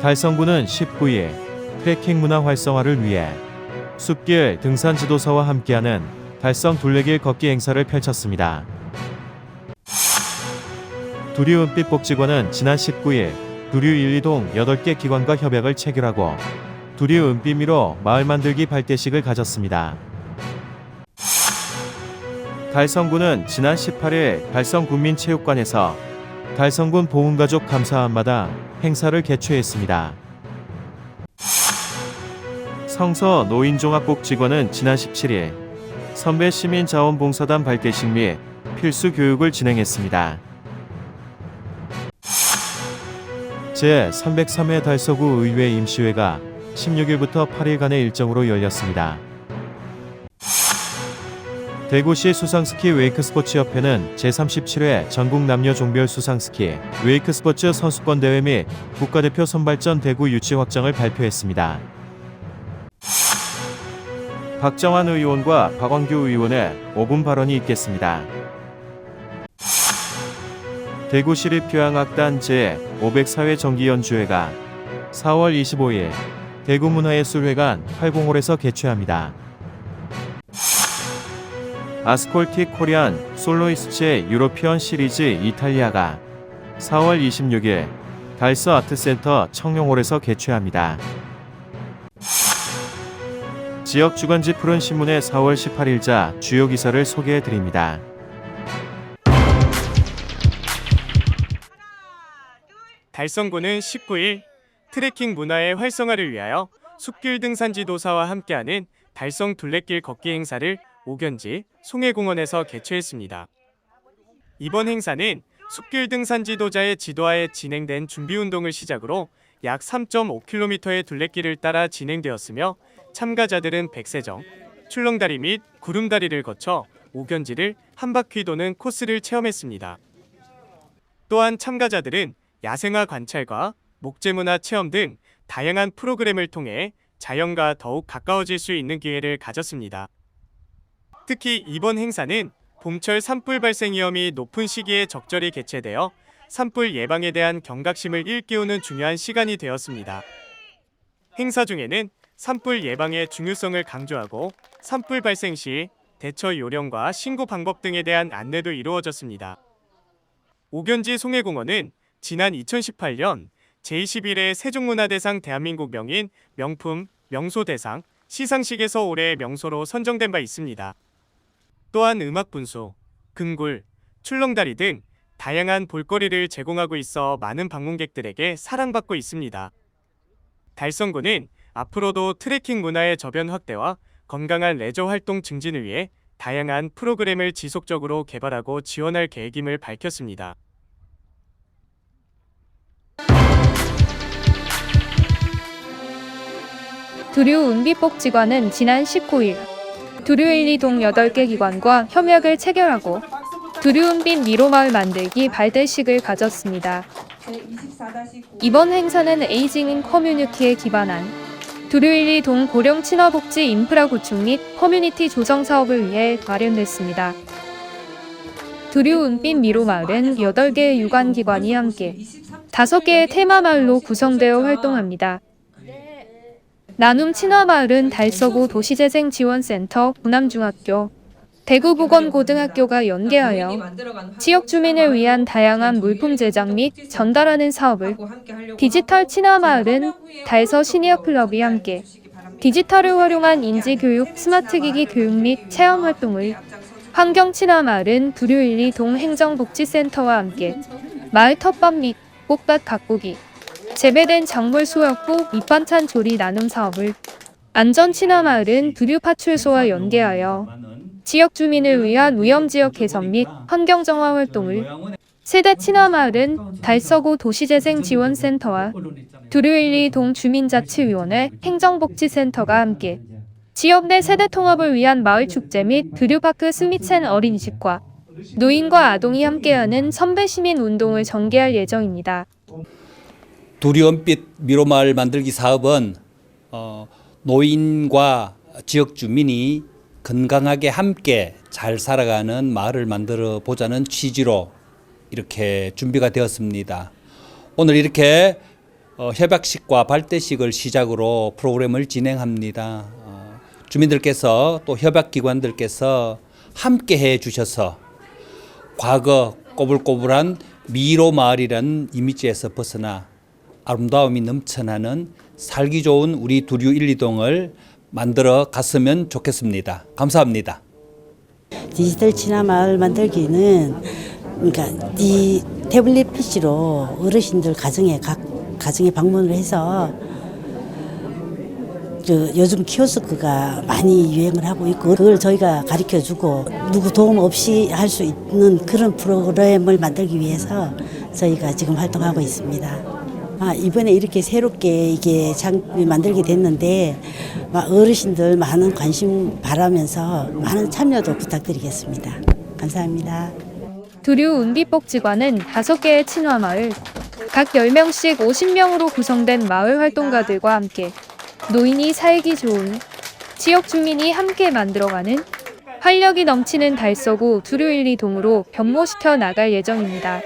달성군은 19일 트레킹 문화 활성화를 위해 숲길 등산 지도사와 함께하는 달성 둘레길 걷기 행사를 펼쳤습니다. 두류은빛복지관은 지난 19일 두류 1, 2동 8개 기관과 협약을 체결하고 두류 은빛미로 마을 만들기 발대식을 가졌습니다. 달성군은 지난 18일 달성군민체육관에서 달성군 보훈가족 감사 한마당 행사를 개최했습니다. 성서 노인종합복지관은 지난 17일 선배 시민자원봉사단 발대식 및 필수 교육을 진행했습니다. 제303회 달서구 의회 임시회가 16일부터 8일간의 일정으로 열렸습니다. 대구시 수상스키 웨이크스포츠협회는 제37회 전국 남녀 종별 수상스키 웨이크스포츠 선수권대회 및 국가대표 선발전 대구 유치 확정을 발표했습니다. 박정환 의원과 박광규 의원의 5분 발언이 있겠습니다. 대구시립교향악단 제504회 정기연주회가 4월 25일 대구문화예술회관 805홀에서 개최합니다. 아스콜티 코리안 솔로이스트의 유로피언 시리즈 이탈리아가 4월 26일 달서 아트센터 청룡홀에서 개최합니다. 지역 주간지 푸른 신문의 4월 18일자 주요 기사를 소개해드립니다. 달성군은 19일 트레킹 문화의 활성화를 위하여 숲길 등산 지도사와 함께하는 달성 둘레길 걷기 행사를 오견지 송해공원에서 개최했습니다. 이번 행사는 숲길 등산 지도자의 지도하에 진행된 준비운동을 시작으로 약 3.5km의 둘레길을 따라 진행되었으며 참가자들은 백세정, 출렁다리 및 구름다리를 거쳐 오견지를 한 바퀴 도는 코스를 체험했습니다. 또한 참가자들은 야생화 관찰과 목재문화 체험 등 다양한 프로그램을 통해 자연과 더욱 가까워질 수 있는 기회를 가졌습니다. 특히 이번 행사는 봄철 산불 발생 위험이 높은 시기에 적절히 개최되어 산불 예방에 대한 경각심을 일깨우는 중요한 시간이 되었습니다. 행사 중에는 산불 예방의 중요성을 강조하고 산불 발생 시 대처 요령과 신고 방법 등에 대한 안내도 이루어졌습니다. 오견지 송해공원은 지난 2018년 제21회 세종문화대상 대한민국 명인 명품 명소대상 시상식에서 올해의 명소로 선정된 바 있습니다. 또한 음악분수, 금굴, 출렁다리 등 다양한 볼거리를 제공하고 있어 많은 방문객들에게 사랑받고 있습니다. 달성군은 앞으로도 트레킹 문화의 저변 확대와 건강한 레저 활동 증진을 위해 다양한 프로그램을 지속적으로 개발하고 지원할 계획임을 밝혔습니다. 두류 은빛복지관은 지난 19일 두류 1, 2동 8개 기관과 협약을 체결하고 두류 은빛 미로마을 만들기 발대식을 가졌습니다. 이번 행사는 에이징 커뮤니티에 기반한 두류 1, 2동 고령 친화복지 인프라 구축 및 커뮤니티 조성 사업을 위해 마련됐습니다. 두류 은빛 미로마을은 8개의 유관기관이 함께 5개의 테마마을로 구성되어 활동합니다. 나눔 친화마을은 달서구 도시재생지원센터, 구남중학교, 대구보건고등학교가 연계하여 지역 주민을 위한 다양한 물품 제작 및 전달하는 사업을, 디지털 친화마을은 달서 시니어클럽이 함께 디지털을 활용한 인지교육, 스마트기기 교육 및 체험 활동을, 환경 친화마을은 두류 1, 2동 행정복지센터와 함께 마을 텃밭 및 꽃밭 가꾸기, 재배된 작물 수확 후 밑반찬 조리 나눔 사업을, 안전 친화마을은 두류 파출소와 연계하여 지역 주민을 위한 위험지역 개선 및 환경정화 활동을, 세대 친화마을은 달서구 도시재생지원센터와 두류 1, 2동 주민자치위원회 행정복지센터가 함께 지역 내 세대 통합을 위한 마을축제 및 두류파크 스미첸 어린이집과 노인과 아동이 함께하는 선배시민운동을 전개할 예정입니다. 두류은빛 미로마을 만들기 사업은 노인과 지역 주민이 건강하게 함께 잘 살아가는 마을을 만들어 보자는 취지로 이렇게 준비가 되었습니다. 오늘 이렇게 협약식과 발대식을 시작으로 프로그램을 진행합니다. 주민들께서 또 협약기관들께서 함께 해 주셔서 과거 꼬불꼬불한 미로 마을이라는 이미지에서 벗어나 아름다움이 넘쳐나는 살기 좋은 우리 두류 1, 2동을 만들어 갔으면 좋겠습니다. 감사합니다. 디지털 친화마을 만들기는 그러니까 이 태블릿 PC로 어르신들 각 가정에 방문을 해서 요즘 키오스크가 많이 유행을 하고 있고 그걸 저희가 가르쳐주고 누구 도움 없이 할 수 있는 그런 프로그램을 만들기 위해서 저희가 지금 활동하고 있습니다. 이번에 이렇게 새롭게 이게 장비 만들게 됐는데 어르신들 많은 관심 바라면서 많은 참여도 부탁드리겠습니다. 감사합니다. 두류 은비복지관은 5개의 친화마을, 각 10명씩 50명으로 구성된 마을 활동가들과 함께 노인이 살기 좋은 지역 주민이 함께 만들어가는 활력이 넘치는 달서구 두류 1, 2동으로 변모시켜 나갈 예정입니다.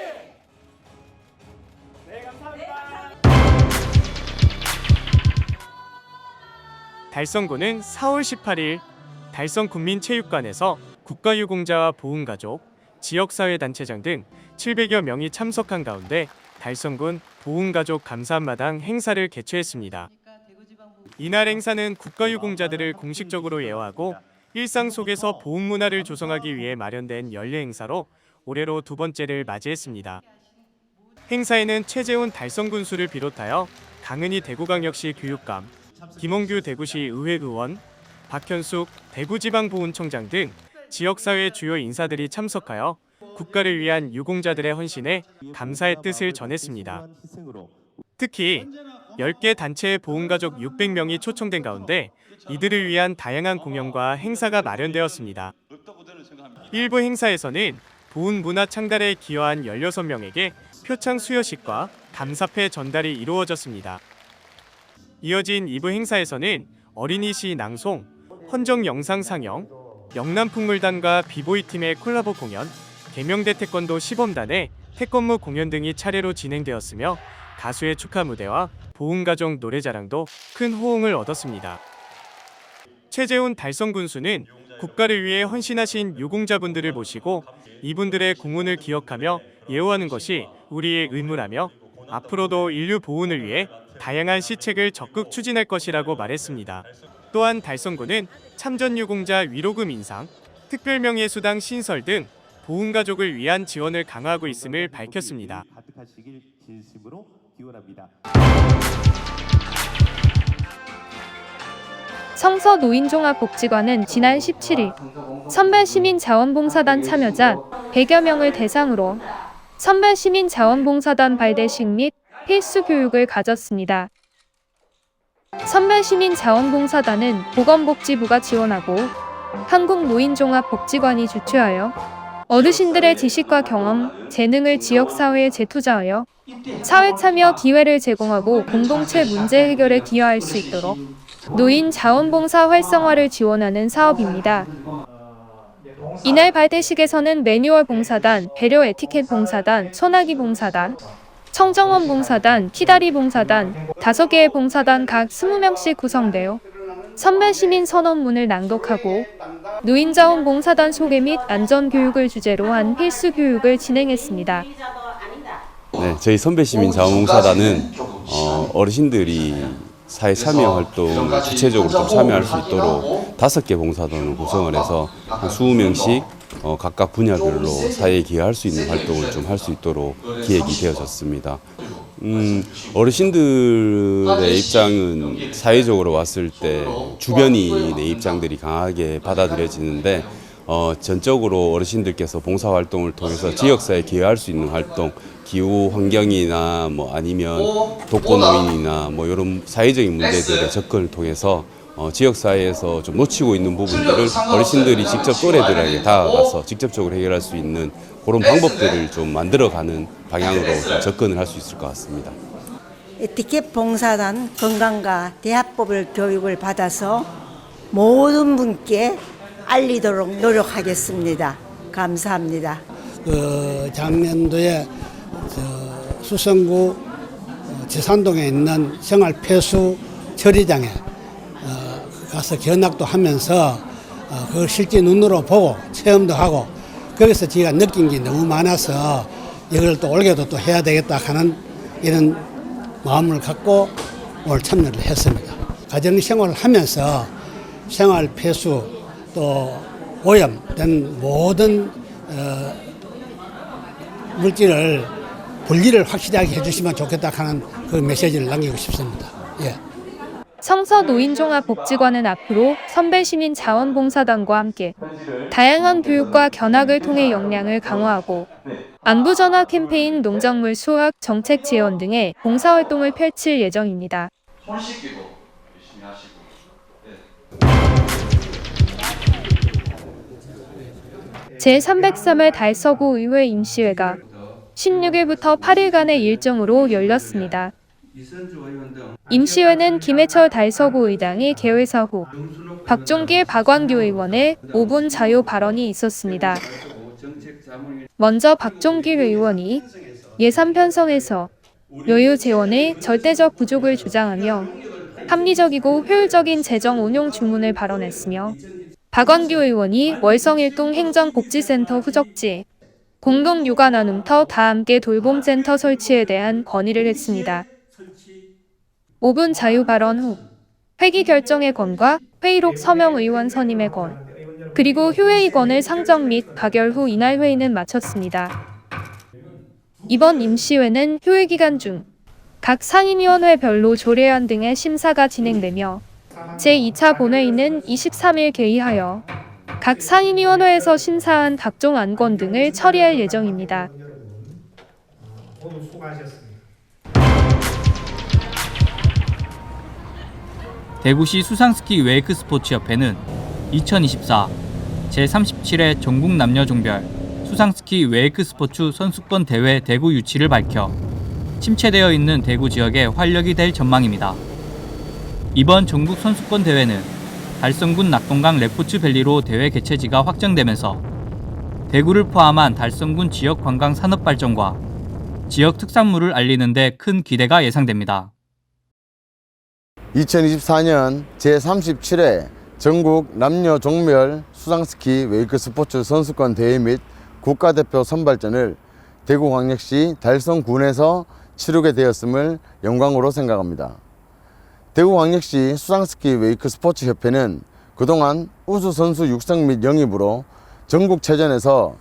달성구는 4월 18일 달성군민체육관에서 국가유공자와 보훈가족, 지역사회단체장 등 700여 명이 참석한 가운데 달성군 보훈가족 감사한마당 행사를 개최했습니다. 이날 행사는 국가유공자들을 공식적으로 예우하고 일상 속에서 보훈문화를 조성하기 위해 마련된 연례 행사로 올해로 2번째를 맞이했습니다. 행사에는 최재훈 달성군수를 비롯하여 강은희 대구광역시 교육감, 김홍규 대구시 의회의원, 박현숙 대구지방보훈청장 등 지역사회 주요 인사들이 참석하여 국가를 위한 유공자들의 헌신에 감사의 뜻을 전했습니다. 특히 10개 단체의 보훈가족 600명이 초청된 가운데 이들을 위한 다양한 공연과 행사가 마련되었습니다. 일부 행사에서는 보훈문화 창달에 기여한 16명에게 표창 수여식과 감사패 전달이 이루어졌습니다. 이어진 2부 행사에서는 어린이 시 낭송, 헌정 영상 상영, 영남풍물단과 비보이 팀의 콜라보 공연, 계명대 태권도 시범단의 태권무 공연 등이 차례로 진행되었으며 가수의 축하 무대와 보훈가족 노래자랑도 큰 호응을 얻었습니다. 최재훈 달성군수는 국가를 위해 헌신하신 유공자분들을 모시고 이분들의 공훈을 기억하며 예우하는 것이 우리의 의무라며 앞으로도 인류 보훈을 위해 다양한 시책을 적극 추진할 것이라고 말했습니다. 또한 달성군은 참전유공자 위로금 인상, 특별명예수당 신설 등 보훈가족을 위한 지원을 강화하고 있음을 밝혔습니다. 성서노인종합복지관은 지난 17일 선별시민자원봉사단 참여자 100여 명을 대상으로 선별시민자원봉사단 발대식 및 필수 교육을 가졌습니다. 선별시민자원봉사단은 보건복지부가 지원하고 한국노인종합복지관이 주최하여 어르신들의 지식과 경험, 재능을 지역사회에 재투자하여 사회참여 기회를 제공하고 공동체 문제 해결에 기여할 수 있도록 노인 자원봉사 활성화를 지원하는 사업입니다. 이날 발대식에서는 매뉴얼 봉사단, 배려 에티켓 봉사단, 소나기 봉사단, 청정원 봉사단, 키다리 봉사단, 5개의 봉사단 각 20명씩 구성되어 선별시민 선언문을 낭독하고 노인자원봉사단 소개 및 안전교육을 주제로 한 필수 교육을 진행했습니다. 네, 저희 선별시민자원봉사단은 어르신들이 사회 참여 활동을 주체적으로 좀 참여할 수 있도록 5개 봉사단을 구성을 해서 한 20명씩 각각 분야별로 사회에 기여할 수 있는 활동을 좀 할 수 있도록 기획이 되어졌습니다. 어르신들의 입장은 사회적으로 봤을 때 주변인의 입장들이 강하게 받아들여지는데 전적으로 어르신들께서 봉사활동을 통해서 지역사회에 기여할 수 있는 활동, 기후 환경이나 뭐 아니면 독거노인이나 뭐 이런 사회적인 문제들의 접근을 통해서 지역사회에서 좀 놓치고 있는 부분들을 어르신들이 직접 또래들에게 다가가서 직접적으로 해결할 수 있는 그런 방법들을 좀 만들어가는 방향으로 좀 접근을 할 수 있을 것 같습니다. 에티켓 봉사단 건강과 대화법을 교육을 받아서 모든 분께 알리도록 노력하겠습니다. 감사합니다. 작년도에 수성구 지산동에 있는 생활폐수 처리장에 가서 견학도 하면서 그걸 실제 눈으로 보고 체험도 하고 거기서 제가 느낀 게 너무 많아서 이걸 또 올게도 또 해야 되겠다 하는 이런 마음을 갖고 오늘 참여를 했습니다. 가정생활을 하면서 생활폐수 또 오염된 모든 물질을 분리를 확실하게 해주시면 좋겠다 하는 그 메시지를 남기고 싶습니다. 예. 성서노인종합복지관은 앞으로 선배시민 자원봉사단과 함께 다양한 교육과 견학을 통해 역량을 강화하고 안부전화 캠페인, 농작물 수확, 정책 지원 등의 봉사활동을 펼칠 예정입니다. 제303회 달서구 의회 임시회가 16일부터 8일간의 일정으로 열렸습니다. 임시회는 김해철 달서구 의장이 개회사 후 박종길 박완규 의원의 5분 자유 발언이 있었습니다. 먼저 박종길 의원이 예산 편성에서 여유 재원의 절대적 부족을 주장하며 합리적이고 효율적인 재정 운용 주문을 발언했으며 박완규 의원이 월성일동 행정복지센터 후적지 공동육아 나눔터 다 함께 돌봄센터 설치에 대한 건의를 했습니다. 5분 자유 발언 후 회기 결정의 건과 회의록 서명 의원 선임의 건 그리고 휴회의 건을 상정 및 가결 후 이날 회의는 마쳤습니다. 이번 임시회는 휴회 기간 중 각 상임위원회별로 조례안 등의 심사가 진행되며 제2차 본회의는 23일 개의하여 각 상임위원회에서 심사한 각종 안건 등을 처리할 예정입니다. 대구시 수상스키 웨이크 스포츠협회는 2024 제37회 전국 남녀종별 수상스키 웨이크 스포츠 선수권 대회 대구 유치를 밝혀 침체되어 있는 대구 지역에 활력이 될 전망입니다. 이번 전국 선수권 대회는 달성군 낙동강 레포츠밸리로 대회 개최지가 확정되면서 대구를 포함한 달성군 지역 관광 산업 발전과 지역 특산물을 알리는 데 큰 기대가 예상됩니다. 2024년 제37회 전국 남녀 종별 수상스키 웨이크 스포츠 선수권 대회 및 국가대표 선발전을 대구광역시 달성군에서 치르게 되었음을 영광으로 생각합니다. 대구광역시 수상스키 웨이크 스포츠 협회는 그동안 우수 선수 육성 및 영입으로 전국체전에서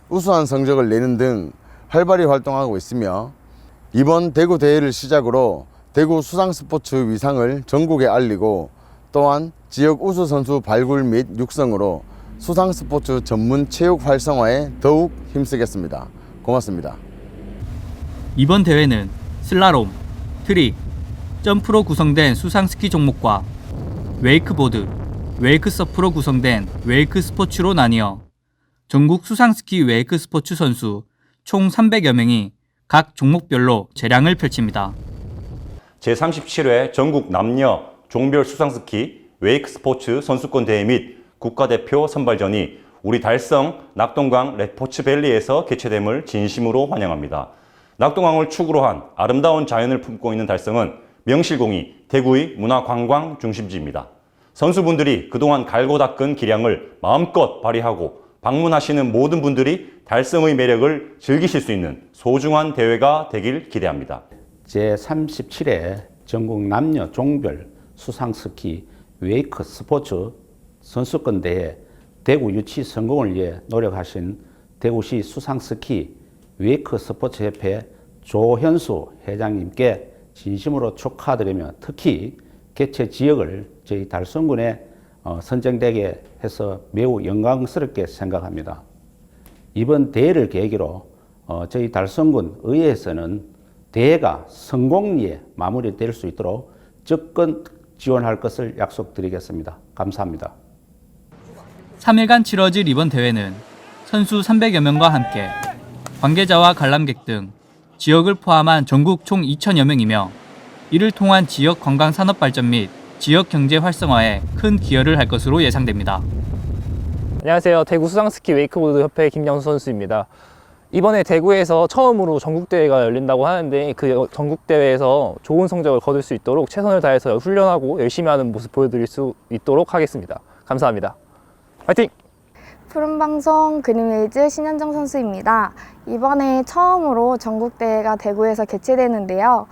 우수한 성적을 내는 등 활발히 활동하고 있으며 이번 대구 대회를 시작으로 대구 수상스포츠 위상을 전국에 알리고 또한 지역 우수 선수 발굴 및 육성으로 수상스포츠 전문 체육 활성화에 더욱 힘쓰겠습니다. 고맙습니다. 이번 대회는 슬라롬, 트릭, 점프로 구성된 수상스키 종목과 웨이크보드, 웨이크서프로 구성된 웨이크 스포츠로 나뉘어 전국 수상스키 웨이크 스포츠 선수 총 300여 명이 각 종목별로 재량을 펼칩니다. 제37회 전국 남녀 종별 수상스키 웨이크 스포츠 선수권 대회 및 국가대표 선발전이 우리 달성 낙동강 레포츠밸리에서 개최됨을 진심으로 환영합니다. 낙동강을 축으로 한 아름다운 자연을 품고 있는 달성은 명실공히 대구의 문화관광 중심지입니다. 선수분들이 그동안 갈고 닦은 기량을 마음껏 발휘하고 방문하시는 모든 분들이 달성의 매력을 즐기실 수 있는 소중한 대회가 되길 기대합니다. 제37회 전국 남녀 종별 수상스키 웨이크 스포츠 선수권 대회 대구 유치 성공을 위해 노력하신 대구시 수상스키 웨이크 스포츠협회 조현수 회장님께 진심으로 축하드리며 특히 개최 지역을 저희 달성군에 선정되게 해서 매우 영광스럽게 생각합니다. 이번 대회를 계기로 저희 달성군 의회에서는 대회가 성공리에 마무리될 수 있도록 적극 지원할 것을 약속드리겠습니다. 감사합니다. 3일간 치러질 이번 대회는 선수 300여 명과 함께 관계자와 관람객 등 지역을 포함한 전국 총 2,000여 명이며 이를 통한 지역 관광 산업 발전 및 지역 경제 활성화에 큰 기여를 할 것으로 예상됩니다. 안녕하세요. 대구 수상스키 웨이크보드 협회 김영수 선수입니다. 이번에 대구에서 처음으로 전국대회가 열린다고 하는데 그 전국대회에서 좋은 성적을 거둘 수 있도록 최선을 다해서 훈련하고 열심히 하는 모습 보여드릴 수 있도록 하겠습니다. 감사합니다. 화이팅! 푸른방송 그린웨이즈 신현정 선수입니다. 이번에 처음으로 전국대회가 대구에서 개최되는데요.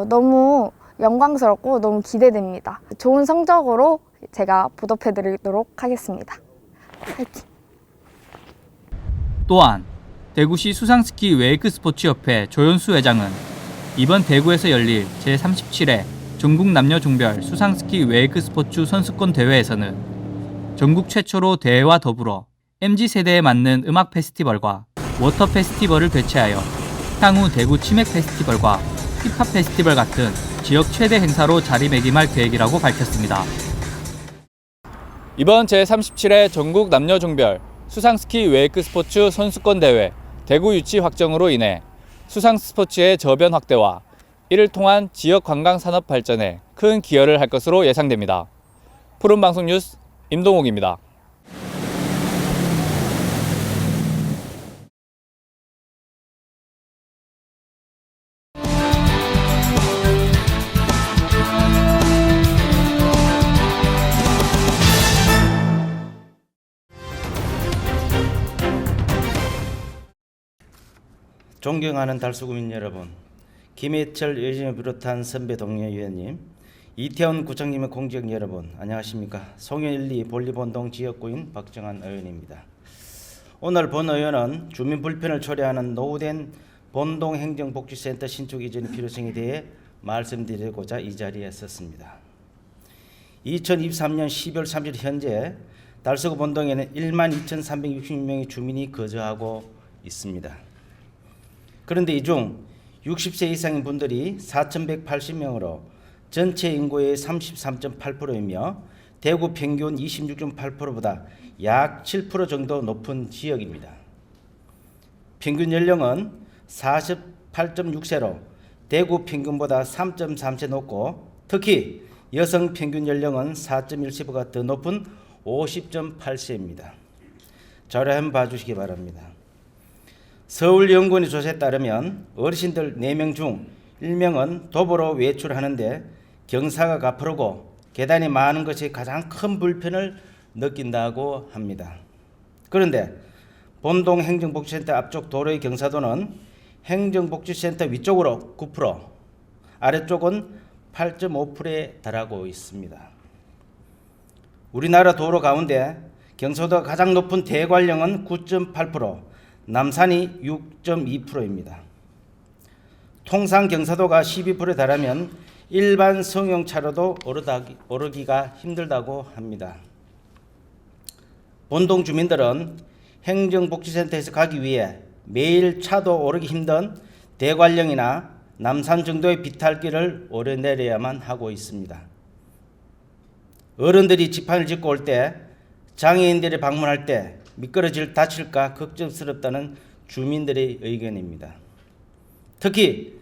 너무 영광스럽고 너무 기대됩니다. 좋은 성적으로 제가 보답해드리도록 하겠습니다. 화이팅! 또한 대구시 수상스키 웨이크스포츠협회 조현수 회장은 이번 대구에서 열릴 제37회 전국 남녀 종별 수상스키 웨이크스포츠 선수권 대회에서는 전국 최초로 대회와 더불어 MZ세대에 맞는 음악 페스티벌과 워터 페스티벌을 개최하여 향후 대구 치맥 페스티벌과 힙합 페스티벌 같은 지역 최대 행사로 자리매김할 계획이라고 밝혔습니다. 이번 제37회 전국 남녀 종별 수상스키 웨이크스포츠 선수권 대회 대구 유치 확정으로 인해 수상스포츠의 저변 확대와 이를 통한 지역 관광 산업 발전에 큰 기여를 할 것으로 예상됩니다. 푸른방송 뉴스 임동욱입니다. 존경하는 달수구민 여러분, 김해철 의원을 비롯한 선배 동료 의원님, 이태원 구청님의 공직 여러분, 안녕하십니까? 송현 1, 2 볼리본동 지역구인 박정환 의원입니다. 오늘 본 의원은 주민 불편을 초래하는 노후된 본동행정복지센터 신축 이전의 필요성에 대해 말씀드리고자 이 자리에 섰습니다. 2023년 12월 30일 현재 달서구 본동에는 12,366명의 주민이 거주하고 있습니다. 그런데 이 중 60세 이상인 분들이 4,180명으로 전체 인구의 33.8%이며 대구 평균 26.8%보다 약 7% 정도 높은 지역입니다. 평균 연령은 48.6세로 대구 평균보다 3.3세 높고 특히 여성 평균 연령은 4.1세보다 더 높은 50.8세입니다. 자료 한번 봐주시기 바랍니다. 서울연구원의 조사에 따르면 어르신들 4명 중 1명은 도보로 외출하는데 경사가 가파르고 계단이 많은 것이 가장 큰 불편을 느낀다고 합니다. 그런데 본동 행정복지센터 앞쪽 도로의 경사도는 행정복지센터 위쪽으로 9%, 아래쪽은 8.5%에 달하고 있습니다. 우리나라 도로 가운데 경사도가 가장 높은 대관령은 9.8%, 남산이 6.2%입니다. 통상 경사도가 12%에 달하면 일반 승용 차로도 오르기가 힘들다고 합니다. 본동 주민들은 행정복지센터에서 가기 위해 매일 차도 오르기 힘든 대관령이나 남산 정도의 비탈길을 오르내려야만 하고 있습니다. 어른들이 집안을 짓고 올 때, 장애인들이 방문할 때 다칠까 걱정스럽다는 주민들의 의견입니다. 특히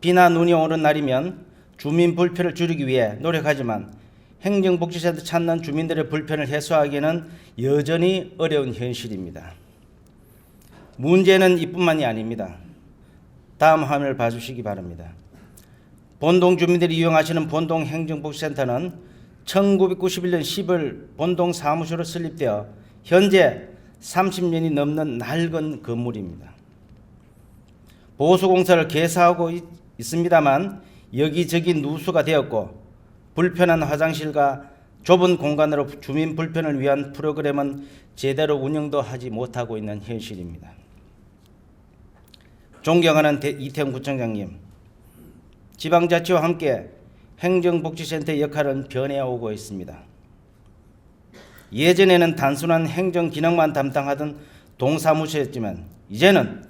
비나 눈이 오는 날이면 주민 불편을 줄이기 위해 노력하지만 행정복지센터 찾는 주민들의 불편을 해소하기에는 여전히 어려운 현실입니다. 문제는 이뿐만이 아닙니다. 다음 화면을 봐주시기 바랍니다. 본동 주민들이 이용하시는 본동 행정복지센터는 1991년 10월 본동 사무소로 설립되어 현재 30년이 넘는 낡은 건물입니다. 보수공사를 개사하고 있습니다만 여기저기 누수가 되었고 불편한 화장실과 좁은 공간으로 주민 불편을 위한 프로그램은 제대로 운영도 하지 못하고 있는 현실입니다. 존경하는 이태원 구청장님, 지방자치와 함께 행정복지센터의 역할은 변해오고 있습니다. 예전에는 단순한 행정 기능만 담당하던 동사무소였지만 이제는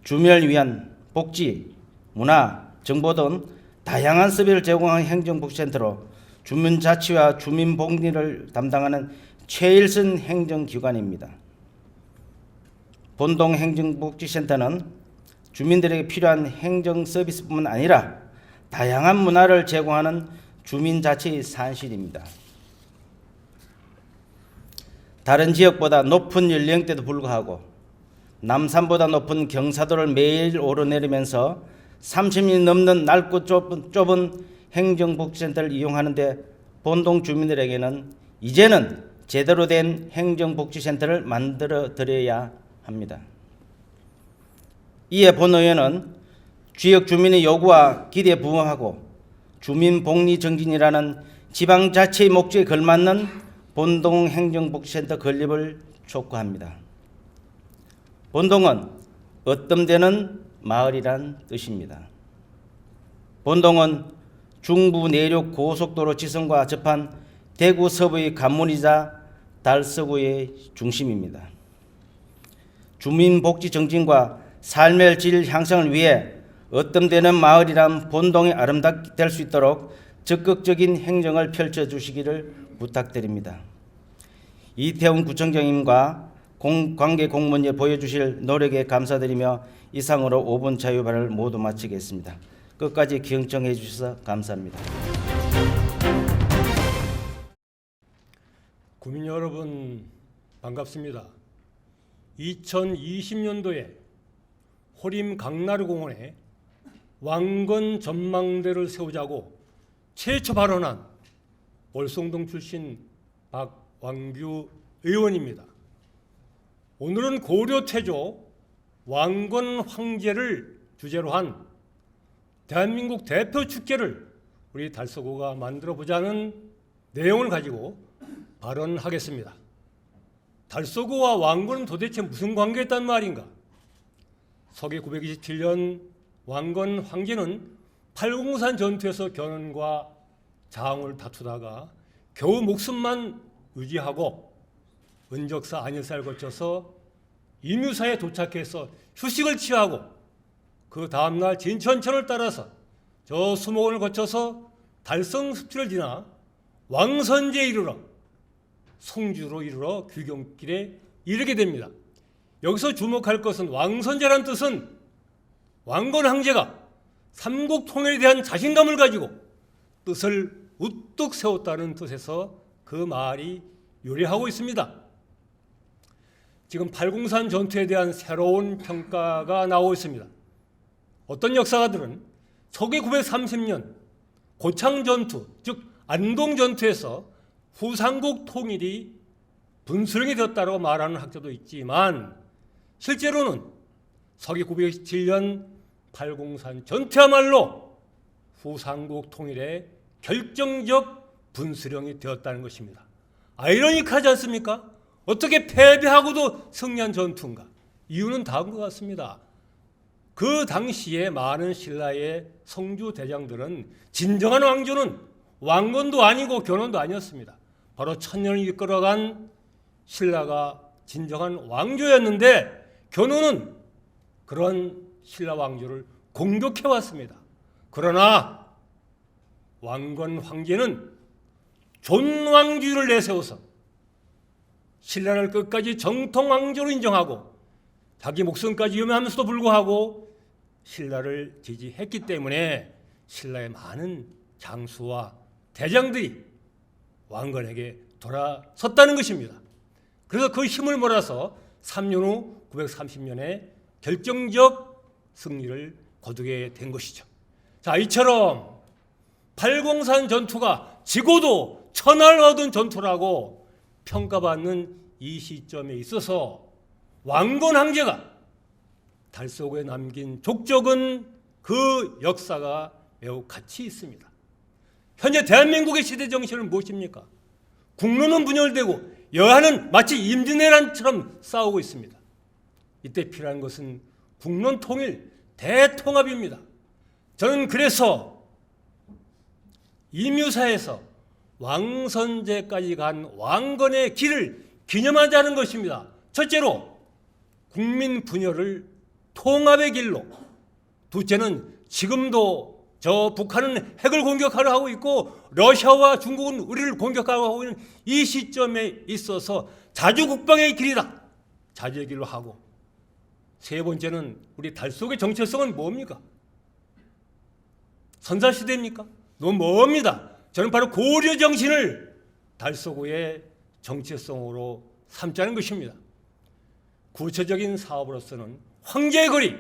주민을 위한 복지, 문화, 정보 등 다양한 서비스를 제공하는 행정복지센터로 주민자치와 주민복리를 담당하는 최일선 행정기관입니다. 본동 행정복지센터는 주민들에게 필요한 행정 서비스뿐만 아니라 다양한 문화를 제공하는 주민자치의 산실입니다. 다른 지역보다 높은 연령대도 불구하고 남산보다 높은 경사도를 매일 오르내리면서 30년 넘는 넓고 좁은 행정복지센터를 이용하는데 본동 주민들에게는 이제는 제대로 된 행정복지센터를 만들어 드려야 합니다. 이에 본 의원은 지역 주민의 요구와 기대에 부응하고 주민복리정진이라는 지방자치의 목적에 걸맞는 본동 행정복지센터 건립을 촉구합니다. 본동은 어뜸되는 마을이란 뜻입니다. 본동은 중부 내륙 고속도로 지선과 접한 대구 서부의 관문이자 달서구의 중심입니다. 주민복지 정진과 삶의 질 향상을 위해 어뜸되는 마을이란 본동이 아름답게 될 수 있도록 적극적인 행정을 펼쳐주시기를 부탁드립니다. 이태훈 구청장님과 관계 공무원에 보여주실 노력에 감사드리며 이상으로 5분 자유 발언을 모두 마치겠습니다. 끝까지 경청해 주셔서 감사합니다. 국민 여러분 반갑습니다. 2020년도에 호림 강나루공원에 왕건 전망대를 세우자고 최초 발언한 월성동 출신 박완규 의원입니다. 오늘은 고려 태조 왕건 황제를 주제로 한 대한민국 대표 축제를 우리 달서구가 만들어 보자는 내용을 가지고 발언하겠습니다. 달서구와 왕건은 도대체 무슨 관계가 있단 말인가? 서기 927년 왕건 황제는 팔공산 전투에서 견훤과 장을 다투다가 겨우 목숨만 유지하고 은적사 안일사를 거쳐서 임유사에 도착해서 휴식을 취하고 그 다음날 진천천을 따라서 저 수목원을 거쳐서 달성습지를 지나 왕선제에 이르러 송주로 이르러 귀경길에 이르게 됩니다. 여기서 주목할 것은 왕선제란 뜻은 왕건 황제가 삼국 통일에 대한 자신감을 가지고 뜻을 우뚝 세웠다는 뜻에서 그 말이 요리하고 있습니다. 지금 팔공산 전투에 대한 새로운 평가가 나오고 있습니다. 어떤 역사가들은 서기 930년 고창 전투, 즉 안동 전투에서 후삼국 통일이 분수령이 되었다고 말하는 학자도 있지만 실제로는 서기 927년 팔공산 전투야말로 후삼국 통일의 결정적 분수령이 되었다는 것입니다. 아이러니하지 않습니까? 어떻게 패배하고도 승리한 전투인가? 이유는 다음과 같습니다. 그 당시에 많은 신라의 성주 대장들은 진정한 왕조는 왕건도 아니고 견훤도 아니었습니다. 바로 천년을 이끌어간 신라가 진정한 왕조였는데 견훤은 그런 신라 왕조를 공격해 왔습니다. 그러나 왕건 황제는 존왕주의를 내세워서 신라를 끝까지 정통 왕조로 인정하고 자기 목숨까지 위험하면서도 불구하고 신라를 지지했기 때문에 신라의 많은 장수와 대장들이 왕건에게 돌아섰다는 것입니다. 그래서 그 힘을 몰아서 3년 후 930년에 결정적 승리를 거두게 된 것이죠. 자, 이처럼 팔공산 전투가 지고도 천하를 얻은 전투라고 평가받는 이 시점에 있어서 왕건 황제가 달서구에 남긴 족적은 그 역사가 매우 가치 있습니다. 현재 대한민국의 시대 정신은 무엇입니까? 국론은 분열되고 여하는 마치 임진왜란처럼 싸우고 있습니다. 이때 필요한 것은 국론 통일, 대통합입니다. 저는 그래서 임유사에서 왕선제까지 간 왕건의 길을 기념하자는 것입니다. 첫째로 국민 분열을 통합의 길로, 둘째는 지금도 저 북한은 핵을 공격하려 하고 있고 러시아와 중국은 우리를 공격하려 하고 있는 이 시점에 있어서 자주국방의 길이다, 자주의 길로 하고, 세 번째는 우리 달서구의 정체성은 뭡니까? 선사시대입니까? 너무 멉니다. 저는 바로 고려 정신을 달서구의 정체성으로 삼자는 것입니다. 구체적인 사업으로서는 황제의 거리,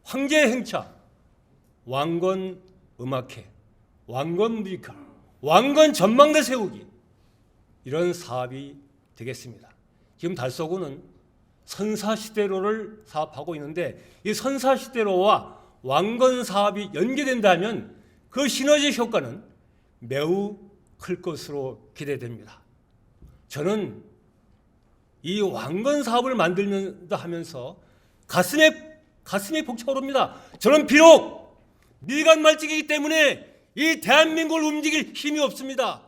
황제의 행차, 왕건 음악회, 왕건 뮤지컬, 왕건 전망대 세우기, 이런 사업이 되겠습니다. 지금 달서구는 선사시대로를 사업하고 있는데 이 선사시대로와 왕건 사업이 연계된다면 그 시너지 효과는 매우 클 것으로 기대됩니다. 저는 이 왕건 사업을 만들면서 하면서 가슴이 벅차오릅니다. 저는 비록 미간 말직이기 때문에 이 대한민국을 움직일 힘이 없습니다.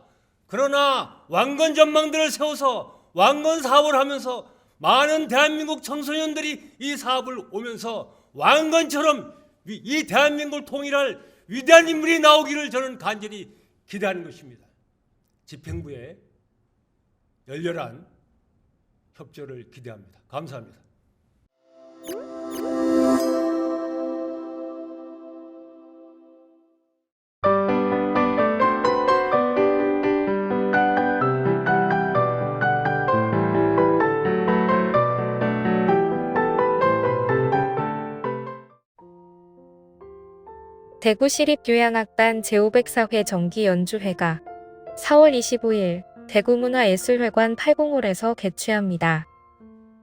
그러나 왕건 전망대를 세워서 왕건 사업을 하면서 많은 대한민국 청소년들이 이 사업을 오면서 왕건처럼 이 대한민국을 통일할 위대한 인물이 나오기를 저는 간절히 기대하는 것입니다. 집행부의 열렬한 협조를 기대합니다. 감사합니다. 대구시립교향악단 제504회 정기연주회가 4월 25일 대구문화예술회관 805홀에서 개최합니다.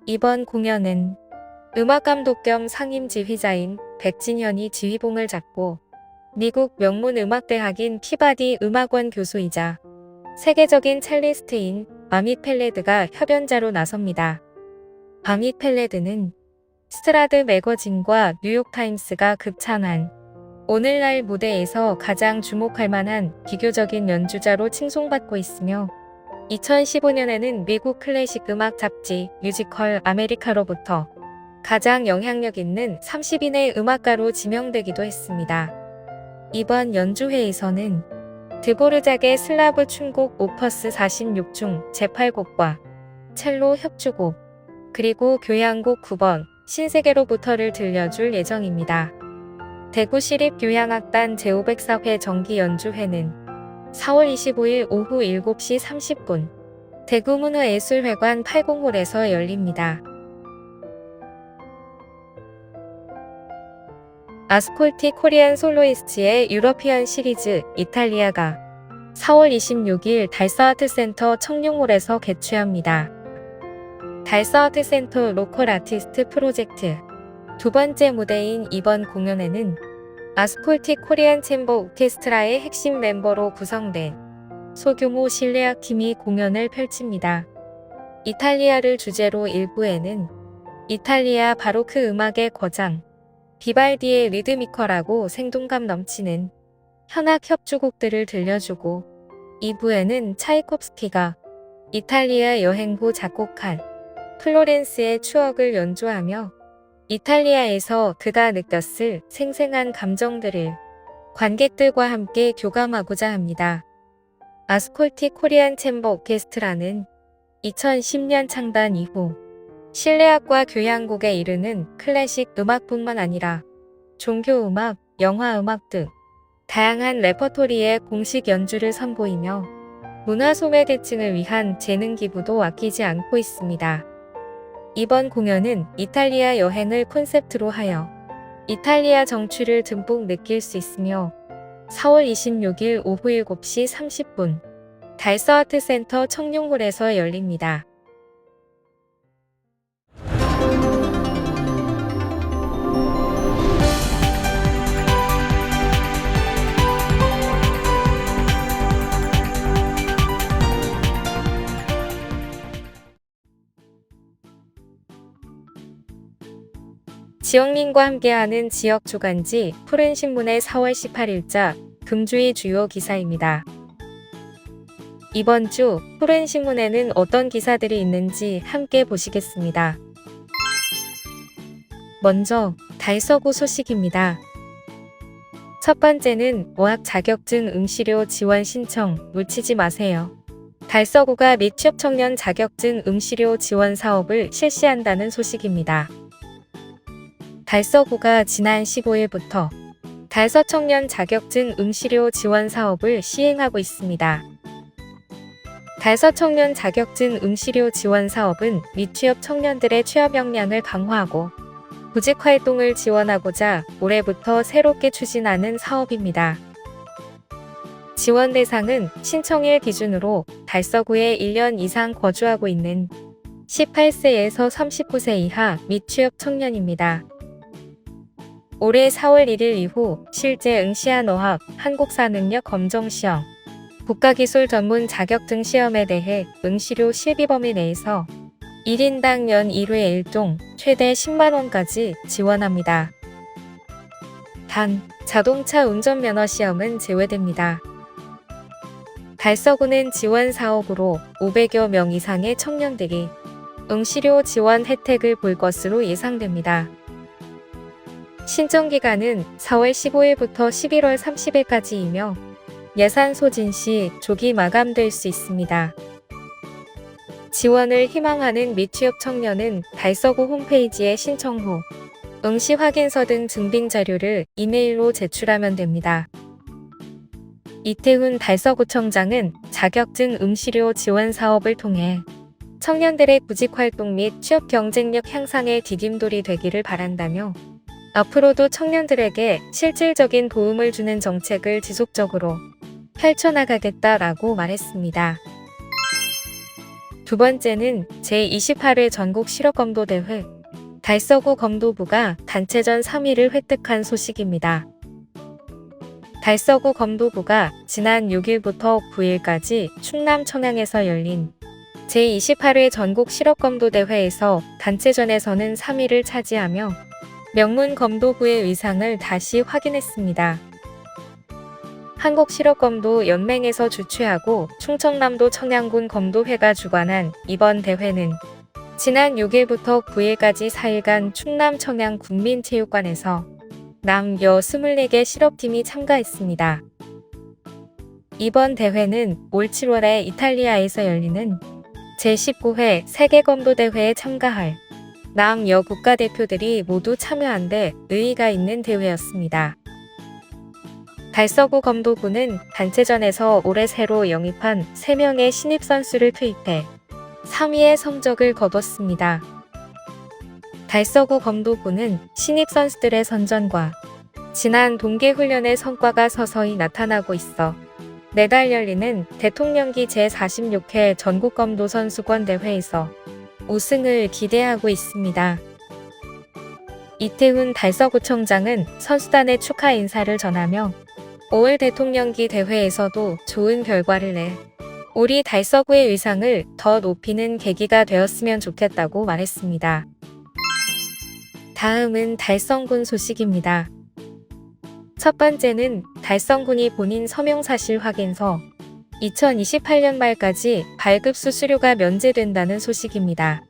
이번 공연은 음악감독 겸 상임지휘자인 백진현이 지휘봉을 잡고 미국 명문음악대학인 피바디 음악원 교수이자 세계적인 첼리스트인 바밋 펠레드가 협연자로 나섭니다. 바밋 펠레드는 스트라드 매거진과 뉴욕타임스가 극찬한 오늘날 무대에서 가장 주목할 만한 비교적인 연주자로 칭송받고 있으며 2015년에는 미국 클래식 음악 잡지 뮤지컬 아메리카로부터 가장 영향력 있는 30인의 음악가로 지명되기도 했습니다. 이번 연주회에서는 드보르작의 슬라브 춤곡 오퍼스 46 중 제8곡과 첼로 협주곡 그리고 교향곡 9번 신세계로부터를 들려줄 예정입니다. 대구시립교향악단 제504회 정기연주회는 4월 25일 오후 7시 30분 대구문화예술회관 805홀에서 열립니다. 아스콜티 코리안 솔로이스트의 유러피안 시리즈 이탈리아가 4월 26일 달서아트센터 청룡홀에서 개최합니다. 달서아트센터 로컬 아티스트 프로젝트 두 번째 무대인 이번 공연에는 아스콜티 코리안 챔버 오케스트라의 핵심 멤버로 구성된 소규모 실내악 팀이 공연을 펼칩니다. 이탈리아를 주제로 1부에는 이탈리아 바로크 음악의 거장 비발디의 리드미컬하고 생동감 넘치는 현악 협주곡들을 들려주고 2부에는 차이콥스키가 이탈리아 여행 후 작곡한 플로렌스의 추억을 연주하며 이탈리아에서 그가 느꼈을 생생한 감정들을 관객들과 함께 교감하고자 합니다. 아스콜티 코리안 챔버 오케스트라는 2010년 창단 이후 실내악과 교향곡에 이르는 클래식 음악뿐만 아니라 종교음악, 영화음악 등 다양한 레퍼토리의 공식 연주를 선보이며 문화소외계층을 위한 재능 기부도 아끼지 않고 있습니다. 이번 공연은 이탈리아 여행을 콘셉트로 하여 이탈리아 정취를 듬뿍 느낄 수 있으며 4월 26일 오후 7시 30분 달서아트센터 청룡홀에서 열립니다. 지역민과 함께하는 지역 주간지 푸른신문의 4월 18일자 금주의 주요 기사입니다. 이번 주 푸른신문에는 어떤 기사들이 있는지 함께 보시겠습니다. 먼저 달서구 소식입니다. 첫 번째는 어학 자격증 응시료 지원 신청 놓치지 마세요. 달서구가 및 취업청년 자격증 응시료 지원 사업을 실시한다는 소식입니다. 달서구가 지난 15일부터 달서청년 자격증 응시료 지원 사업을 시행하고 있습니다. 달서 청년 자격증 응시료 지원 사업은 미취업 청년들의 취업 역량을 강화하고 구직 활동을 지원하고자 올해부터 새롭게 추진하는 사업입니다. 지원 대상은 신청일 기준으로 달서구에 1년 이상 거주하고 있는 18세에서 39세 이하 미취업 청년입니다. 올해 4월 1일 이후 실제 응시한 어학, 한국사능력 검정시험, 국가기술 전문 자격증 시험에 대해 응시료 실비 범위 내에서 1인당 연 1회 1종 최대 10만원까지 지원합니다. 단, 자동차 운전면허 시험은 제외됩니다. 달서구는 지원 사업으로 500여 명 이상의 청년들이 응시료 지원 혜택을 볼 것으로 예상됩니다. 신청 기간은 4월 15일부터 11월 30일까지이며 예산 소진 시 조기 마감될 수 있습니다. 지원을 희망하는 미취업 청년은 달서구 홈페이지에 신청 후 응시 확인서 등 증빙 자료를 이메일로 제출하면 됩니다. 이태훈 달서구청장은 자격증 응시료 지원 사업을 통해 청년들의 구직 활동 및 취업 경쟁력 향상에 디딤돌이 되기를 바란다며 앞으로도 청년들에게 실질적인 도움을 주는 정책을 지속적으로 펼쳐나가겠다라고 말했습니다. 두 번째는 제28회 전국 실업검도대회 달서구 검도부가 단체전 3위를 획득한 소식입니다. 달서구 검도부가 지난 6일부터 9일까지 충남 청양에서 열린 제28회 전국 실업검도대회에서 단체전에서는 3위를 차지하며 명문 검도부의 위상을 다시 확인했습니다. 한국실업검도 연맹에서 주최하고 충청남도 청양군 검도회가 주관한 이번 대회는 지난 6일부터 9일까지 4일간 충남 청양 국민체육관에서 남, 여 24개 실업팀이 참가했습니다. 이번 대회는 올 7월에 이탈리아에서 열리는 제19회 세계검도대회에 참가할 남, 여 국가대표들이 모두 참여한 데 의의가 있는 대회였습니다. 달서구 검도부는 단체전에서 올해 새로 영입한 3명의 신입선수를 투입해 3위의 성적을 거뒀습니다. 달서구 검도부는 신입선수들의 선전과 지난 동계훈련의 성과가 서서히 나타나고 있어 내달 열리는 대통령기 제46회 전국검도선수권대회에서 우승을 기대하고 있습니다. 이태훈 달서구청장은 선수단의 축하 인사를 전하며 5월 대통령기 대회에서도 좋은 결과를 내 우리 달서구의 위상을 더 높이는 계기가 되었으면 좋겠다고 말했습니다. 다음은 달성군 소식입니다. 첫 번째는 달성군이 본인 서명사실 확인서 2028년 말까지 발급 수수료가 면제된다는 소식입니다.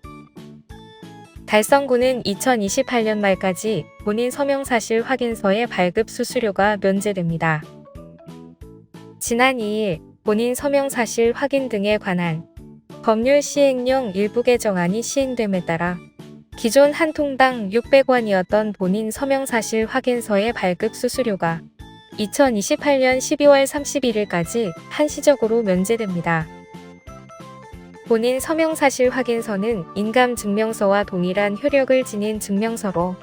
달성군은 2028년 말까지 본인 서명사실 확인서의 발급 수수료가 면제됩니다. 지난 2일 본인 서명사실 확인 등에 관한 법률 시행령 일부 개정안이 시행됨에 따라 기존 한 통당 600원이었던 본인 서명사실 확인서의 발급 수수료가 2028년 12월 31일까지 한시적으로 면제됩니다. 본인 서명사실 확인서는 인감증명서와 동일한 효력을 지닌 증명서로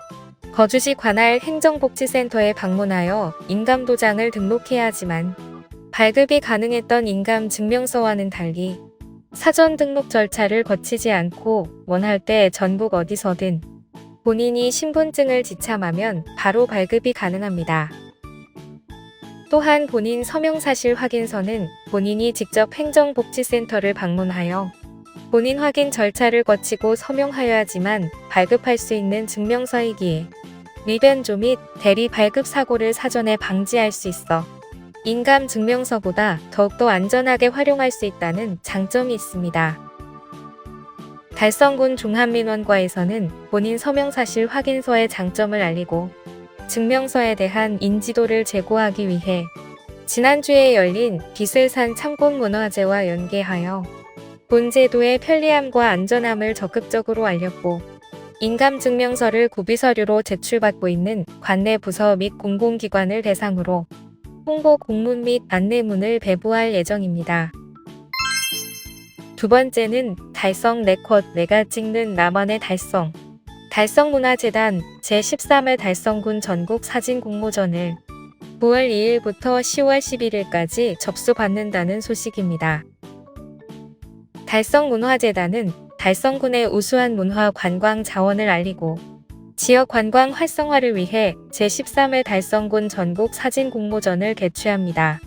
거주지 관할 행정복지센터에 방문하여 인감도장을 등록해야 하지만 발급이 가능했던 인감증명서와는 달리 사전 등록 절차를 거치지 않고 원할 때 전국 어디서든 본인이 신분증을 지참하면 바로 발급이 가능합니다. 또한 본인 서명사실 확인서는 본인이 직접 행정복지센터를 방문하여 본인 확인 절차를 거치고 서명하여야 하지만 발급할 수 있는 증명서이기에 위변조 및 대리 발급 사고를 사전에 방지할 수 있어 인감증명서보다 더욱더 안전하게 활용할 수 있다는 장점이 있습니다. 달성군 종합민원과에서는 본인 서명사실 확인서의 장점을 알리고 증명서에 대한 인지도를 제고하기 위해 지난주에 열린 비슬산 참고문화제와 연계하여 본 제도의 편리함과 안전함을 적극적으로 알렸고 인감증명서를 구비서류로 제출받고 있는 관내 부서 및 공공기관을 대상으로 홍보 공문 및 안내문을 배부할 예정입니다. 두 번째는 달성 4컷 내가 찍는 나만의 달성. 달성문화재단 제13회 달성군 전국 사진 공모전을 9월 2일부터 10월 11일까지 접수받는다는 소식입니다. 달성문화재단은 달성군의 우수한 문화 관광 자원을 알리고 지역 관광 활성화를 위해 제13회 달성군 전국 사진 공모전을 개최합니다.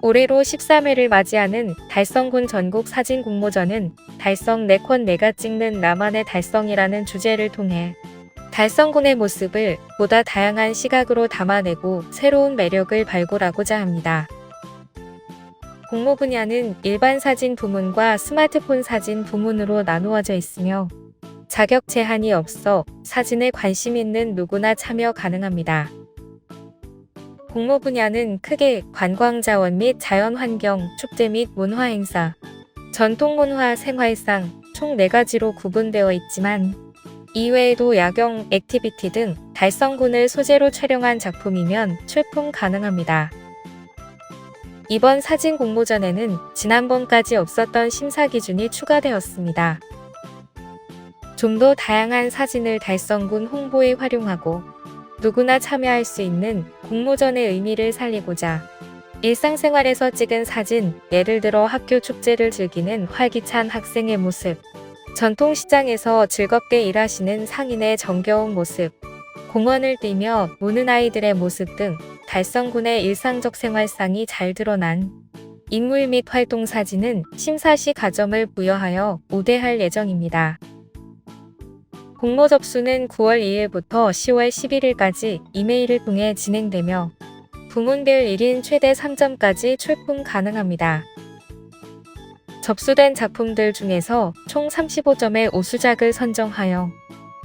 올해로 13회를 맞이하는 달성군 전국 사진 공모전은 달성 4컷 내가 찍는 나만의 달성이라는 주제를 통해 달성군의 모습을 보다 다양한 시각으로 담아내고 새로운 매력을 발굴하고자 합니다. 공모 분야는 일반 사진 부문과 스마트폰 사진 부문으로 나누어져 있으며 자격 제한이 없어 사진에 관심 있는 누구나 참여 가능합니다. 공모 분야는 크게 관광자원 및 자연환경, 축제 및 문화행사, 전통문화 생활상 총 4가지로 구분되어 있지만 이외에도 야경, 액티비티 등 달성군을 소재로 촬영한 작품이면 출품 가능합니다. 이번 사진 공모전에는 지난번까지 없었던 심사 기준이 추가되었습니다. 좀 더 다양한 사진을 달성군 홍보에 활용하고 누구나 참여할 수 있는 공모전의 의미를 살리고자 일상생활에서 찍은 사진, 예를 들어 학교 축제를 즐기는 활기찬 학생의 모습, 전통시장에서 즐겁게 일하시는 상인의 정겨운 모습, 공원을 뛰며 노는 아이들의 모습 등 달성군의 일상적 생활상이 잘 드러난 인물 및 활동 사진은 심사 시 가점을 부여하여 우대할 예정입니다. 공모 접수는 9월 2일부터 10월 11일까지 이메일을 통해 진행되며 부문별 1인 최대 3점까지 출품 가능합니다. 접수된 작품들 중에서 총 35점의 우수작을 선정하여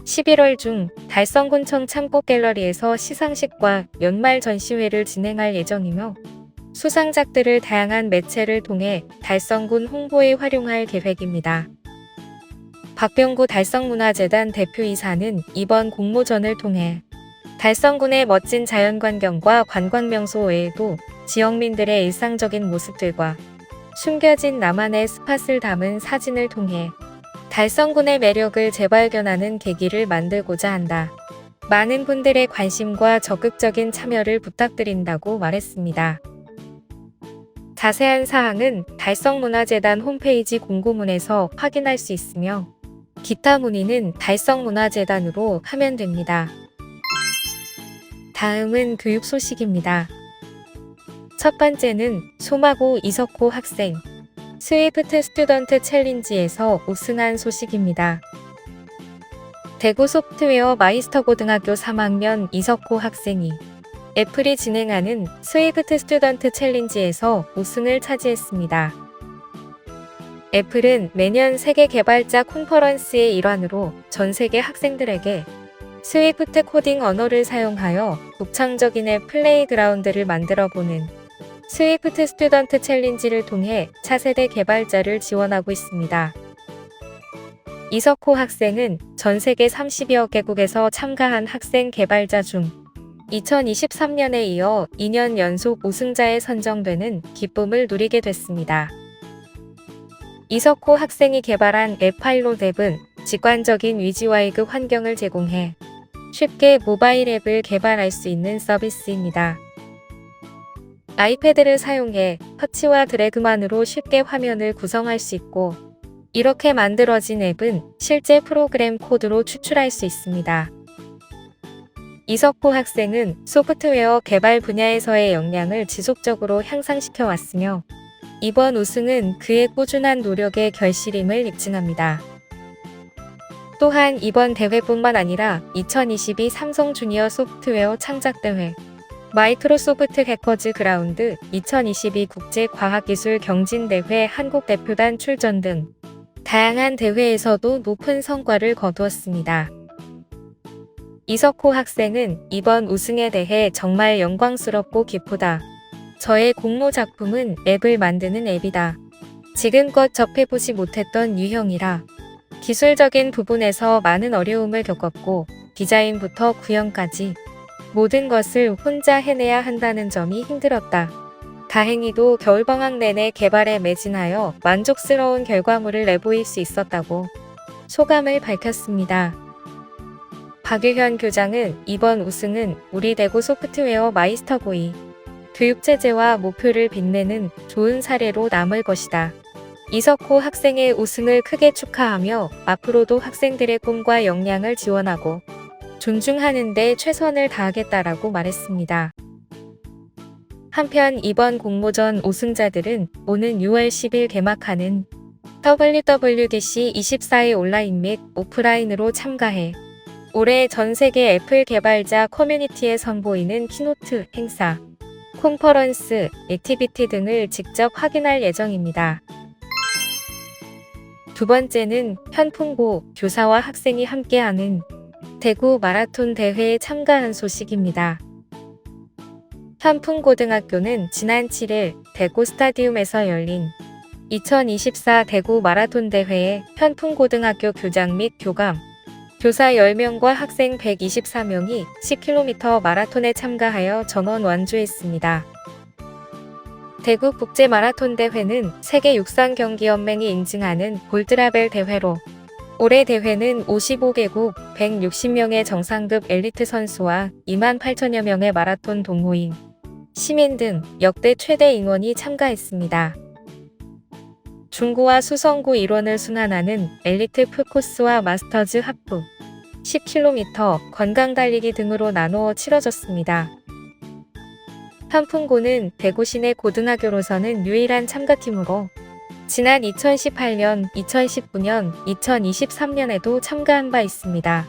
11월 중 달성군청 창고갤러리에서 시상식과 연말 전시회를 진행할 예정이며 수상작들을 다양한 매체를 통해 달성군 홍보에 활용할 계획입니다. 박병구 달성문화재단 대표이사는 이번 공모전을 통해 달성군의 멋진 자연환경과 관광명소 외에도 지역민들의 일상적인 모습들과 숨겨진 나만의 스팟을 담은 사진을 통해 달성군의 매력을 재발견하는 계기를 만들고자 한다. 많은 분들의 관심과 적극적인 참여를 부탁드린다고 말했습니다. 자세한 사항은 달성문화재단 홈페이지 공고문에서 확인할 수 있으며 기타 문의는 달성문화재단으로 하면 됩니다. 다음은 교육 소식입니다. 첫 번째는 소마고 이석호 학생 스위프트 스튜던트 챌린지에서 우승한 소식입니다. 대구 소프트웨어 마이스터 고등학교 3학년 이석호 학생이 애플이 진행하는 스위프트 스튜던트 챌린지에서 우승을 차지했습니다. 애플은 매년 세계 개발자 컨퍼런스의 일환으로 전 세계 학생들에게 스위프트 코딩 언어를 사용하여 독창적인 앱 플레이그라운드를 만들어보는 스위프트 스튜던트 챌린지를 통해 차세대 개발자를 지원하고 있습니다. 이석호 학생은 전 세계 30여 개국에서 참가한 학생 개발자 중 2023년에 이어 2년 연속 우승자에 선정되는 기쁨을 누리게 됐습니다. 이석호 학생이 개발한 앱 파일롯 앱은 직관적인 위지와이급 환경을 제공해 쉽게 모바일 앱을 개발할 수 있는 서비스입니다. 아이패드를 사용해 터치와 드래그만으로 쉽게 화면을 구성할 수 있고 이렇게 만들어진 앱은 실제 프로그램 코드로 추출할 수 있습니다. 이석호 학생은 소프트웨어 개발 분야에서의 역량을 지속적으로 향상시켜 왔으며 이번 우승은 그의 꾸준한 노력의 결실임을 입증합니다. 또한 이번 대회뿐만 아니라 2022 삼성 주니어 소프트웨어 창작대회, 마이크로소프트 해커즈 그라운드 2022 국제과학기술 경진대회 한국 대표단 출전 등 다양한 대회에서도 높은 성과를 거두었습니다. 이석호 학생은 이번 우승에 대해 정말 영광스럽고 기쁘다. 저의 공모 작품은 앱을 만드는 앱이다. 지금껏 접해보지 못했던 유형이라 기술적인 부분에서 많은 어려움을 겪었고 디자인부터 구현까지 모든 것을 혼자 해내야 한다는 점이 힘들었다. 다행히도 겨울방학 내내 개발에 매진하여 만족스러운 결과물을 내보일 수 있었다고 소감을 밝혔습니다. 박유현 교장은 이번 우승은 우리 대구 소프트웨어 마이스터보이 교육체제와 목표를 빛내는 좋은 사례로 남을 것이다. 이석호 학생의 우승을 크게 축하하며 앞으로도 학생들의 꿈과 역량을 지원하고 존중하는 데 최선을 다하겠다라고 말했습니다. 한편 이번 공모전 우승자들은 오는 6월 10일 개막하는 WWDC 24회 온라인 및 오프라인으로 참가해 올해 전 세계 애플 개발자 커뮤니티에 선보이는 키노트, 행사, 컨퍼런스, 액티비티 등을 직접 확인할 예정입니다. 두 번째는 현풍고 교사와 학생이 함께하는 대구 마라톤 대회에 참가한 소식입니다. 현풍고등학교는 지난 7일 대구 스타디움에서 열린 2024 대구 마라톤 대회에 현풍고등학교 교장 및 교감, 교사 10명과 학생 124명이 10km 마라톤에 참가하여 전원 완주했습니다. 대구 국제마라톤 대회는 세계 육상경기연맹이 인증하는 골드라벨 대회로 올해 대회는 55개국 160명의 정상급 엘리트 선수와 28,000여 명의 마라톤 동호인, 시민 등 역대 최대 인원이 참가했습니다. 중고와 수성고 일원을 순환하는 엘리트 풀코스와 마스터즈 하프, 10km, 건강달리기 등으로 나누어 치러졌습니다. 현풍고는 대구 시내 고등학교로서는 유일한 참가팀으로 지난 2018년, 2019년, 2023년에도 참가한 바 있습니다.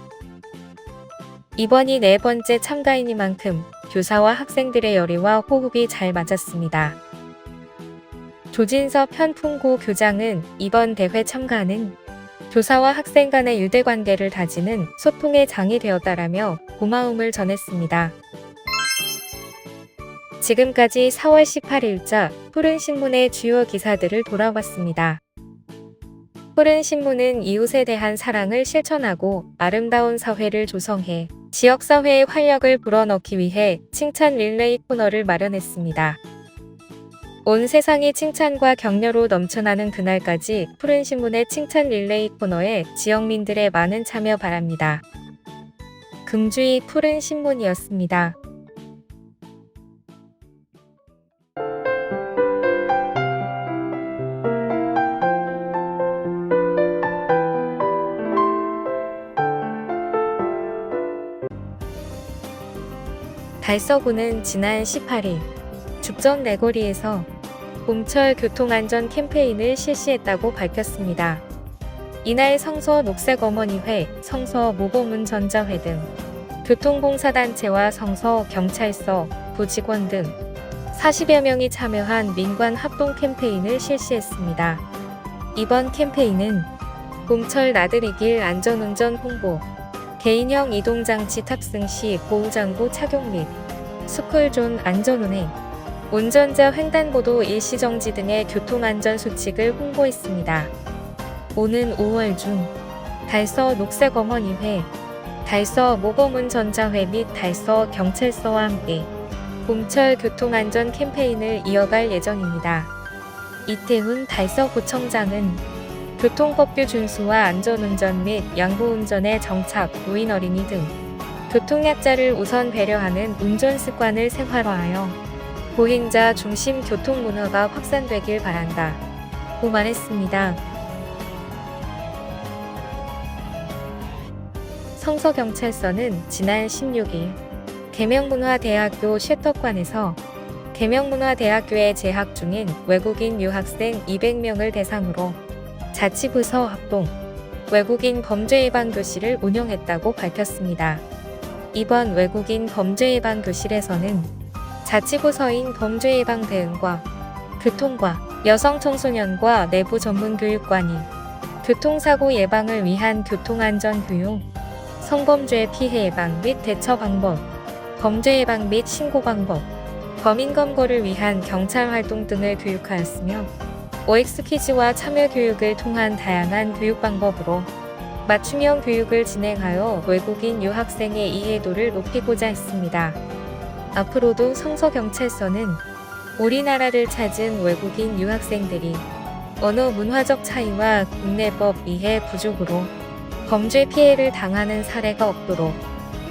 이번이 네 번째 참가이니만큼 교사와 학생들의 열의와 호흡이 잘 맞았습니다. 조진섭 현풍고 교장은 이번 대회 참가는 교사와 학생 간의 유대관계를 다지는 소통의 장이 되었다라며 고마움을 전했습니다. 지금까지 4월 18일자 푸른신문의 주요 기사들을 돌아봤습니다. 푸른신문은 이웃에 대한 사랑을 실천하고 아름다운 사회를 조성해 지역사회의 활력을 불어넣기 위해 칭찬 릴레이 코너를 마련했습니다. 온 세상이 칭찬과 격려로 넘쳐나는 그날까지 푸른신문의 칭찬 릴레이 코너에 지역민들의 많은 참여 바랍니다. 금주의 푸른신문이었습니다. 달서구는 지난 18일 죽전 내거리에서 봄철 교통안전 캠페인을 실시했다고 밝혔습니다. 이날 성서 녹색어머니회, 성서 모범운전자회 등 교통봉사단체와 성서 경찰서, 부직원 등 40여 명이 참여한 민관 합동 캠페인을 실시했습니다. 이번 캠페인은 봄철 나들이길 안전운전 홍보, 개인형 이동장치 탑승 시 보호장구 착용 및 스쿨존 안전운행, 운전자 횡단보도 일시정지 등의 교통안전수칙을 홍보했습니다. 오는 5월 중 달서 녹색어머니회, 달서 모범운전자회 및 달서 경찰서와 함께 봄철 교통안전 캠페인을 이어갈 예정입니다. 이태훈 달서구청장은 교통법규 준수와 안전운전 및 양보운전의 정착, 노인 어린이 등 교통약자를 우선 배려하는 운전습관을 생활화하여 보행자 중심 교통문화가 확산되길 바란다 고 말했습니다. 성서경찰서는 지난 16일 계명문화대학교 쉐터관에서 계명문화대학교에 재학 중인 외국인 유학생 200명을 대상으로 자치부서 합동 외국인 범죄예방교실을 운영했다고 밝혔습니다. 이번 외국인 범죄예방교실에서는 자치부서인 범죄예방대응과 교통과 여성청소년과 내부 전문교육관이 교통사고 예방을 위한 교통안전교육, 성범죄 피해 예방 및 대처 방법, 범죄 예방 및 신고 방법, 범인 검거를 위한 경찰 활동 등을 교육하였으며 OX 퀴즈와 참여 교육을 통한 다양한 교육 방법으로 맞춤형 교육을 진행하여 외국인 유학생의 이해도를 높이고자 했습니다. 앞으로도 성서경찰서는 우리나라를 찾은 외국인 유학생들이 언어 문화적 차이와 국내법 이해 부족으로 범죄 피해를 당하는 사례가 없도록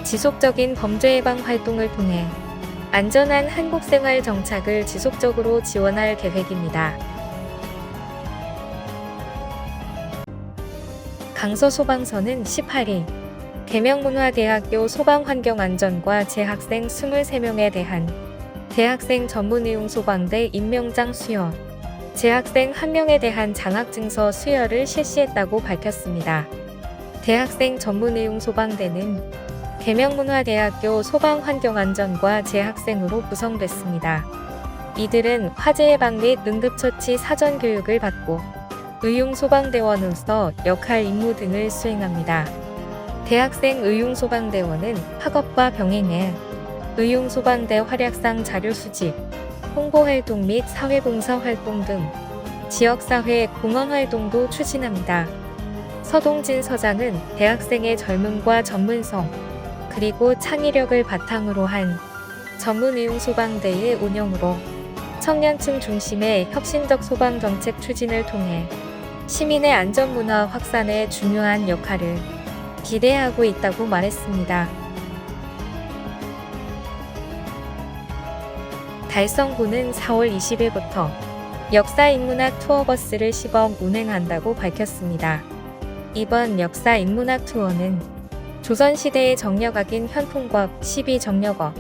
지속적인 범죄 예방 활동을 통해 안전한 한국 생활 정착을 지속적으로 지원할 계획입니다. 강서 소방서는 18일 계명문화대학교 소방환경안전과 재학생 23명에 대한 대학생 전문의용 소방대 임명장 수여, 재학생 1명에 대한 장학증서 수여를 실시했다고 밝혔습니다. 대학생 전문의용 소방대는 계명문화대학교 소방환경안전과 재학생으로 구성됐습니다. 이들은 화재 예방 및 응급처치 사전 교육을 받고 의용소방대원으로서 역할 임무 등을 수행합니다. 대학생 의용소방대원은 학업과 병행해 의용소방대 활약상 자료 수집, 홍보활동 및 사회봉사활동 등 지역사회 공헌활동도 추진합니다. 서동진 서장은 대학생의 젊음과 전문성, 그리고 창의력을 바탕으로 한 전문의용소방대의 운영으로 청년층 중심의 혁신적 소방정책 추진을 통해 시민의 안전문화 확산에 중요한 역할을 기대하고 있다고 말했습니다. 달성군은 4월 20일부터 역사인문학 투어버스를 시범 운행한다고 밝혔습니다. 이번 역사인문학 투어는 조선시대의 정력악인 현풍법 12정력어,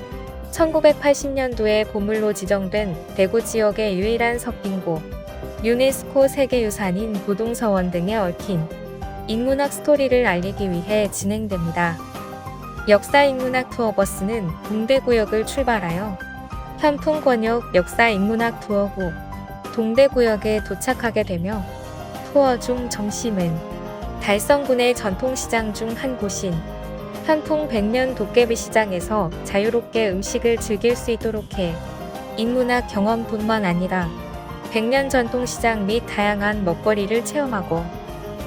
1980년도에 보물로 지정된 대구 지역의 유일한 석빙고, 유네스코 세계유산인 고동서원 등에 얽힌 인문학 스토리를 알리기 위해 진행됩니다. 역사인문학 투어버스는 동대구역을 출발하여 현풍권역 역사인문학 투어 후 동대구역에 도착하게 되며 투어 중 점심은 달성군의 전통시장 중 한 곳인 현풍 백년 도깨비 시장에서 자유롭게 음식을 즐길 수 있도록 해 인문학 경험뿐만 아니라 백년 전통시장 및 다양한 먹거리를 체험하고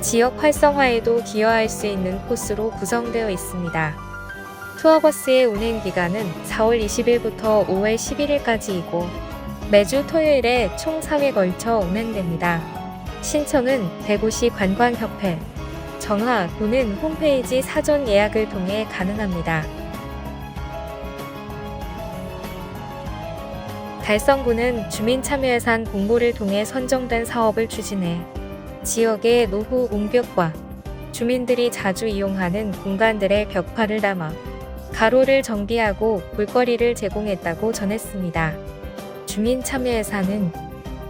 지역 활성화에도 기여할 수 있는 코스로 구성되어 있습니다. 투어버스의 운행 기간은 4월 20일부터 5월 11일까지이고 매주 토요일에 총 3회 걸쳐 운행됩니다. 신청은 대구시 관광협회, 전화 또는 홈페이지 사전 예약을 통해 가능합니다. 달성군은 주민참여예산 공모를 통해 선정된 사업을 추진해 지역의 노후 옹벽과 주민들이 자주 이용하는 공간들의 벽화를 담아 가로를 정비하고 볼거리를 제공했다고 전했습니다. 주민참여예산은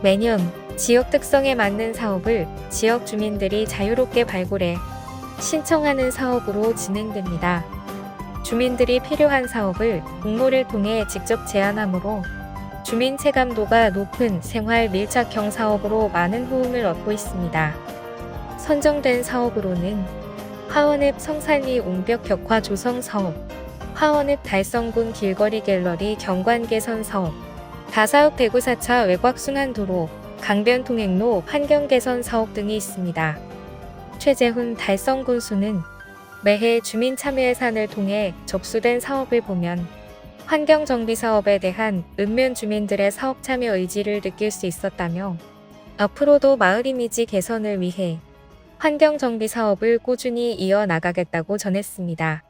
매년 지역 특성에 맞는 사업을 지역 주민들이 자유롭게 발굴해 신청하는 사업으로 진행됩니다. 주민들이 필요한 사업을 공모를 통해 직접 제안하므로 주민 체감도가 높은 생활 밀착형 사업으로 많은 호응을 얻고 있습니다. 선정된 사업으로는 화원읍 성산리 옹벽 벽화 조성 사업, 화원읍 달성군 길거리 갤러리 경관 개선 사업, 다사읍 대구 4차 외곽 순환도로, 강변 통행로 환경 개선 사업 등이 있습니다. 최재훈 달성군수는 매해 주민 참여 예산을 통해 접수된 사업을 보면 환경 정비 사업에 대한 읍면 주민들의 사업 참여 의지를 느낄 수 있었다며 앞으로도 마을 이미지 개선을 위해 환경 정비 사업을 꾸준히 이어나가겠다고 전했습니다.